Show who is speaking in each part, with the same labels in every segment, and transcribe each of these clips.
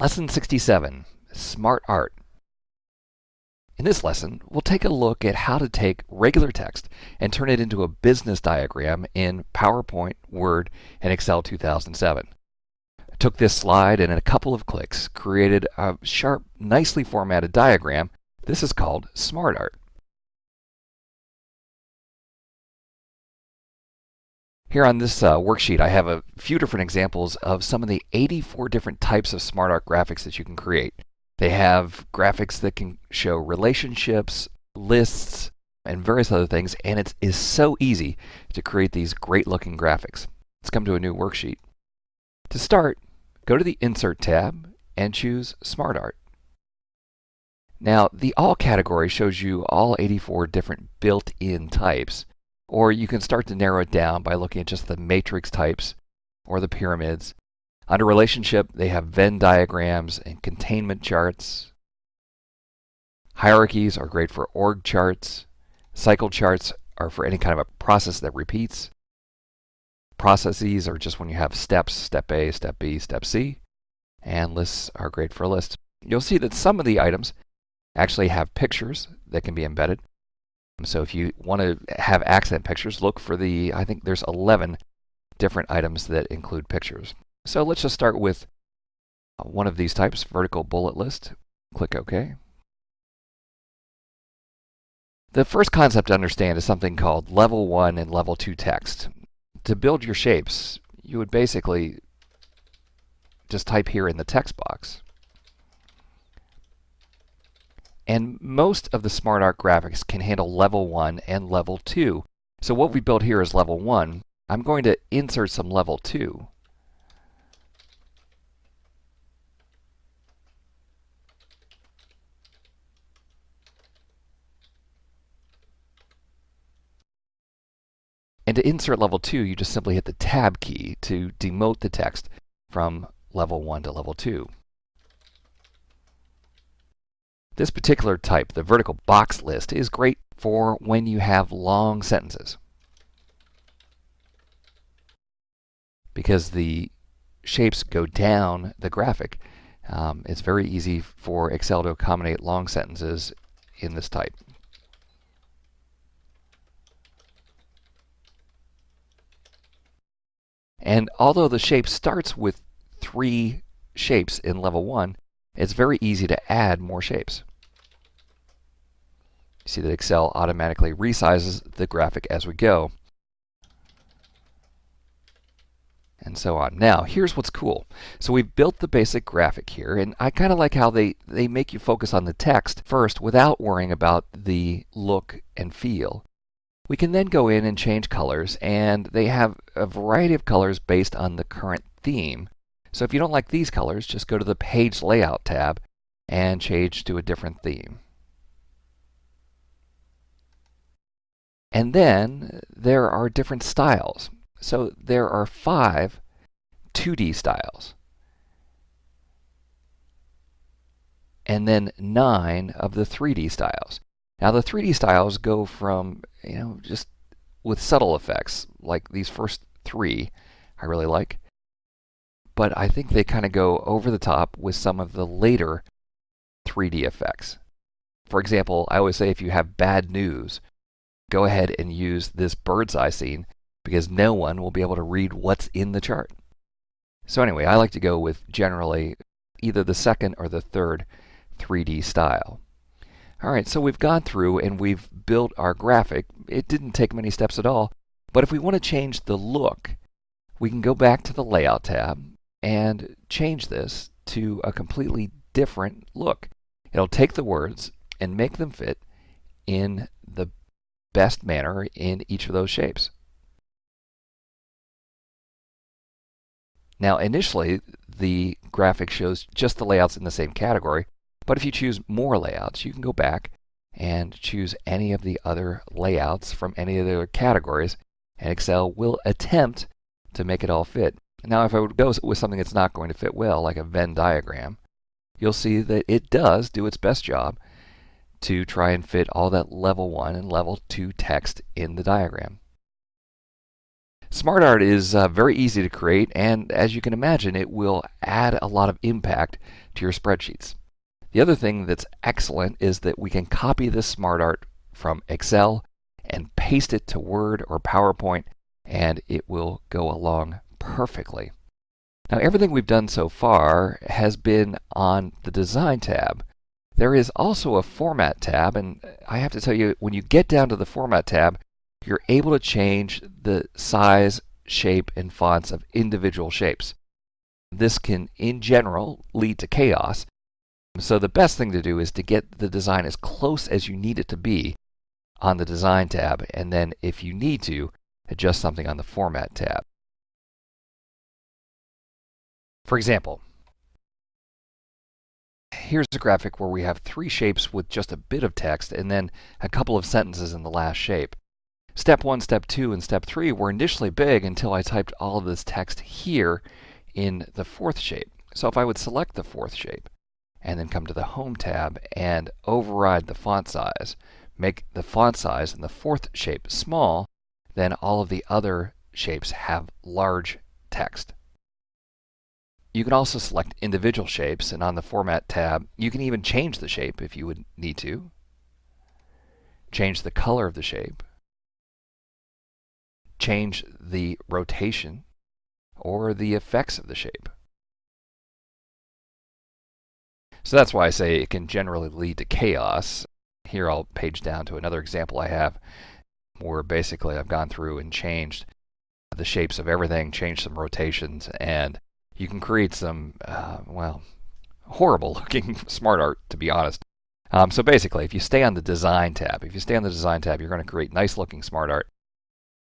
Speaker 1: Lesson 67, SmartArt. In this lesson, we'll take a look at how to take regular text and turn it into a business diagram in PowerPoint, Word, and Excel 2007. I took this slide and in a couple of clicks created a sharp, nicely formatted diagram. This is called SmartArt. Here on this worksheet, I have a few different examples of some of the 84 different types of SmartArt graphics that you can create. They have graphics that can show relationships, lists, and various other things, and it is so easy to create these great-looking graphics. Let's come to a new worksheet. To start, go to the Insert tab and choose SmartArt. Now, the All category shows you all 84 different built-in types. Or you can start to narrow it down by looking at just the matrix types or the pyramids. Under relationship, they have Venn diagrams and containment charts. Hierarchies are great for org charts. Cycle charts are for any kind of a process that repeats. Processes are just when you have steps, step A, step B, step C. And lists are great for lists. You'll see that some of the items actually have pictures that can be embedded. So if you want to have accent pictures, look for I think there's 11 different items that include pictures. So let's just start with one of these types, vertical bullet list. Click OK. The first concept to understand is something called Level 1 and Level 2 text. To build your shapes, you would basically just type here in the text box. And most of the SmartArt graphics can handle Level 1 and Level 2. So what we built here is Level 1. I'm going to insert some Level 2. And to insert Level 2, you just simply hit the Tab key to demote the text from Level 1 to Level 2. This particular type, the vertical box list, is great for when you have long sentences. Because the shapes go down the graphic, it's very easy for Excel to accommodate long sentences in this type. And although the shape starts with 3 shapes in Level 1, it's very easy to add more shapes. You see that Excel automatically resizes the graphic as we go, and so on. Now, here's what's cool. So we've built the basic graphic here, and I kind of like how they make you focus on the text first without worrying about the look and feel. We can then go in and change colors, and they have a variety of colors based on the current theme. So if you don't like these colors, just go to the Page Layout tab and change to a different theme. And then there are different styles. So there are 5 2D styles. And then 9 of the 3D styles. Now the 3D styles go from, just with subtle effects, like these first 3 I really like. But I think they kind of go over the top with some of the later 3D effects. For example, I always say if you have bad news, go ahead and use this bird's eye scene because no one will be able to read what's in the chart. So anyway, I like to go with generally either the second or the third 3D style. Alright, so we've gone through and we've built our graphic. It didn't take many steps at all, but if we want to change the look, we can go back to the Layout tab and change this to a completely different look. It'll take the words and make them fit in the best manner in each of those shapes. Now initially the graphic shows just the layouts in the same category, but if you choose more layouts, you can go back and choose any of the other layouts from any of the other categories, and Excel will attempt to make it all fit. Now if I would go with something that's not going to fit well, like a Venn diagram, you'll see that it does do its best job to try and fit all that Level 1 and Level 2 text in the diagram. SmartArt is very easy to create, and as you can imagine, it will add a lot of impact to your spreadsheets. The other thing that's excellent is that we can copy this SmartArt from Excel and paste it to Word or PowerPoint, and it will go along perfectly. Now, everything we've done so far has been on the Design tab. There is also a Format tab, and I have to tell you, when you get down to the Format tab, you're able to change the size, shape, and fonts of individual shapes. This can, in general, lead to chaos. So the best thing to do is to get the design as close as you need it to be on the Design tab, and then if you need to, adjust something on the Format tab. For example, here's a graphic where we have 3 shapes with just a bit of text and then a couple of sentences in the last shape. Step 1, Step 2, and Step 3 were initially big until I typed all of this text here in the 4th shape. So if I would select the 4th shape and then come to the Home tab and override the font size, make the font size in the 4th shape small, then all of the other shapes have large text. You can also select individual shapes, and on the Format tab, you can even change the shape if you would need to. Change the color of the shape. Change the rotation or the effects of the shape. So that's why I say it can generally lead to chaos. Here I'll page down to another example I have where basically I've gone through and changed the shapes of everything, changed some rotations, and you can create some, well, horrible looking SmartArt, to be honest. So basically, if you stay on the Design tab, you're going to create nice looking SmartArt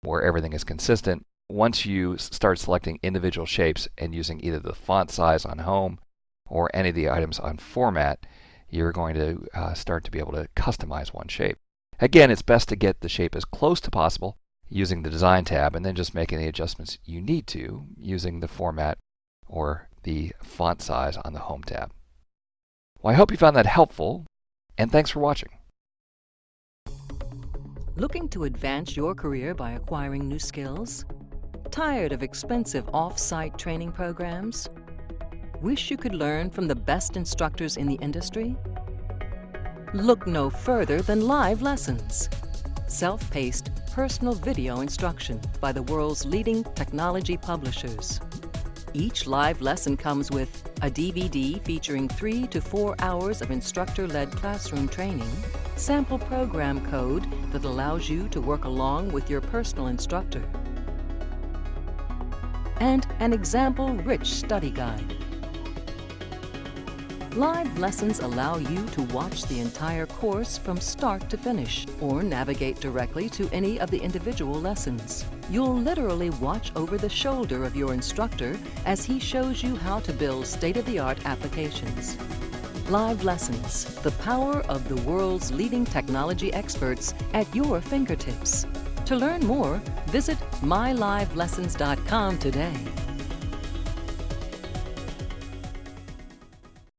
Speaker 1: where everything is consistent. Once you start selecting individual shapes and using either the font size on Home or any of the items on Format, you're going to start to be able to customize one shape. Again, it's best to get the shape as close to possible using the Design tab and then just make any adjustments you need to using the Format or the font size on the Home tab. Well, I hope you found that helpful, and thanks for watching.
Speaker 2: Looking to advance your career by acquiring new skills? Tired of expensive off-site training programs? Wish you could learn from the best instructors in the industry? Look no further than Live Lessons. Self-paced, personal video instruction by the world's leading technology publishers. Each live lesson comes with a DVD featuring 3 to 4 hours of instructor-led classroom training, sample program code that allows you to work along with your personal instructor, and an example-rich study guide. Live lessons allow you to watch the entire course from start to finish, or navigate directly to any of the individual lessons. You'll literally watch over the shoulder of your instructor as he shows you how to build state-of-the-art applications. Live Lessons, the power of the world's leading technology experts at your fingertips. To learn more, visit mylivelessons.com today.